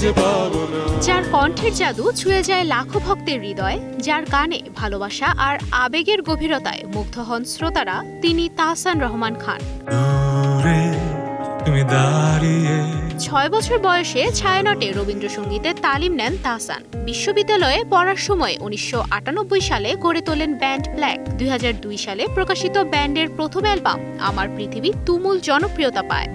খুঁজে পাবো না। যার কণ্ঠের জাদু ছুঁয়ে যায় লাখো ভক্তের হৃদয়, যার গানে ভালোবাসা আর আবেগের গভীরতায় মুগ্ধ হন শ্রোতারা, তিনি তাহসান রহমান খান। 6 বছর বয়সে ছায়ানটে রবীন্দ্রসঙ্গীতের তালিম নেন তাহসান। বিশ্ববিদ্যালয়ে পড়ার সময় 1998 সালে গড়ে তোলেন ব্যান্ড ব্ল্যাক। 2002 সালে প্রকাশিত ব্যান্ডের প্রথম অ্যালবাম আমার পৃথিবী তুমুল জনপ্রিয়তা পায়।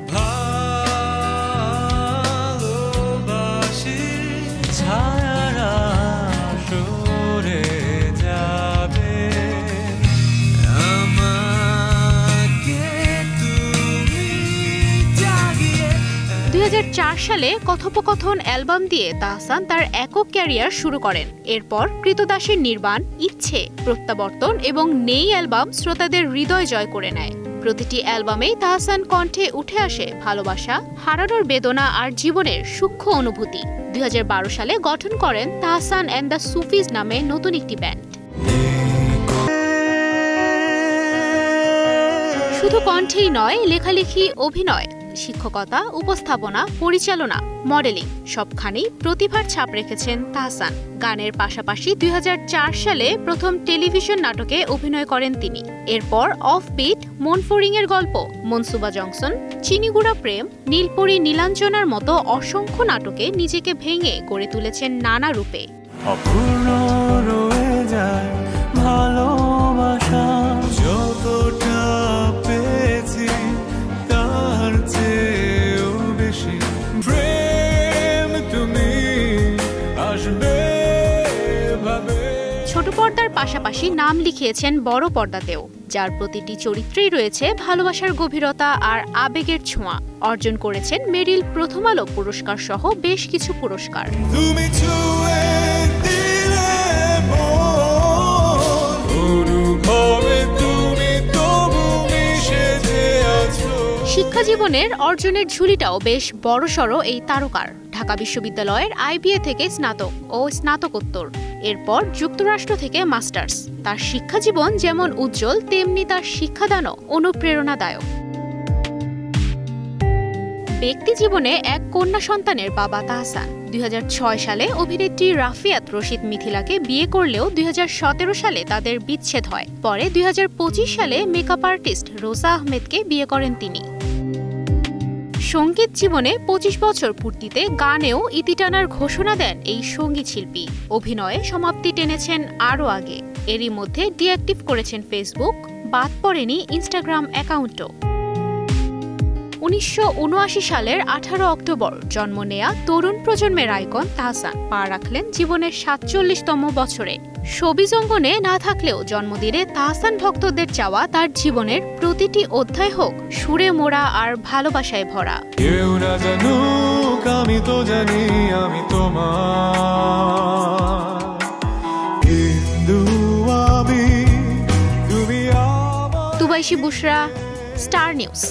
সালে কথোপকথন অ্যালবাম দিয়ে তাহসান তার একক ক্যারিয়ার শুরু করেন। এরপর কৃতদাসের নির্বাণ, ইচ্ছে, প্রত্যাবর্তন এবং নেই অ্যালবাম শ্রোতাদের হৃদয় জয় করে নেয়। প্রতিটি অ্যালবামেই তাহসান কণ্ঠে উঠে আসে ভালোবাসা, হারানোর বেদনা আর জীবনের সূক্ষ্ম অনুভূতি। 2012 সালে গঠন করেন তাহসান অ্যান্ড দ্য সুফিজ নামে নতুন একটি ব্যান্ড। শুধু কণ্ঠেই নয়, লেখালেখি, অভিনয়, শিক্ষকতা, উপস্থাপনা, পরিচালনা, মডেলিং সবখানেই প্রতিভার ছাপ রেখেছেন তাহসান। গানের পাশাপাশি 2004 সালে প্রথম টেলিভিশন নাটকে অভিনয় করেন তিনি। এরপর অফবিট, মন ফড়িংয়ের গল্প, মনসুবা জংশন, চিনিগুড়া প্রেম, নীলপরী নীলাঞ্জনার মতো অসংখ্য নাটকে নিজেকে ভেঙে গড়ে তুলেছেন নানা রূপে। অপূর্ণ রয়ে যায় ভালোবাসা, যতটা পেয়েছি তার চেয়েও বেশি প্রেম তুমি আসবে ভাবে। ছোট পর্দার পাশাপাশি নাম লিখিয়েছেন বড় পর্দাতেও, যার প্রতিটি চরিত্রেই রয়েছে ভালোবাসার গভীরতা আর আবেগের ছোঁয়া। অর্জন করেছেন মেরিল প্রথম আলো পুরস্কার সহ বেশ কিছু পুরস্কার। তুমি শিক্ষা জীবনের অর্জনের ঝুলিটাও বেশ বড়সড় এই তারকার। ঢাকা বিশ্ববিদ্যালয়ের IBA থেকে স্নাতক ও স্নাতকোত্তর, এরপর যুক্তরাষ্ট্র থেকে মাস্টার্স। তার শিক্ষা জীবন যেমন উজ্জ্বল, তেমনি তার শিক্ষাদানও অনুপ্রেরণাদায়ক। ব্যক্তি জীবনে এক কন্যা সন্তানের বাবা তাহসান। 2006 সালে অভিনেত্রী রাফিয়াত রশিদ মিথিলাকে বিয়ে করলেও 2017 সালে তাদের বিচ্ছেদ হয়। পরে 2025 সালে মেকআপ আর্টিস্ট রোজা আহমেদকে বিয়ে করেন তিনি। সঙ্গীত জীবনে 25 বছর পূর্তিতে গানেও ইতি টানার ঘোষণা দেন এই সঙ্গীত শিল্পী। অভিনয়ে সমাপ্তি টেনেছেন আরও আগে। এরই মধ্যে ডিঅ্যাক্টিভ করেছেন ফেসবুক, বাদ পড়েনি ইনস্টাগ্রাম অ্যাকাউন্টও। 1979 সালের 18 অক্টোবর জন্ম নেয়া তরুণ প্রজন্মের আইকন তাহসান পা রাখলেন জীবনের 47তম বছরে। শোবিজ অঙ্গনে না থাকলেও জন্মদিনে তাহসান ভক্তদের চাওয়া তার জীবনের প্রতিটি অধ্যায় হোক সুরে মোড়া আর ভালোবাসায় ভরা। কেউ না জানুক আমি তো জানি আমি তোমার, কিন্তু আমি তুমি আমার। তুবাইশি বুশরা, স্টার নিউজ।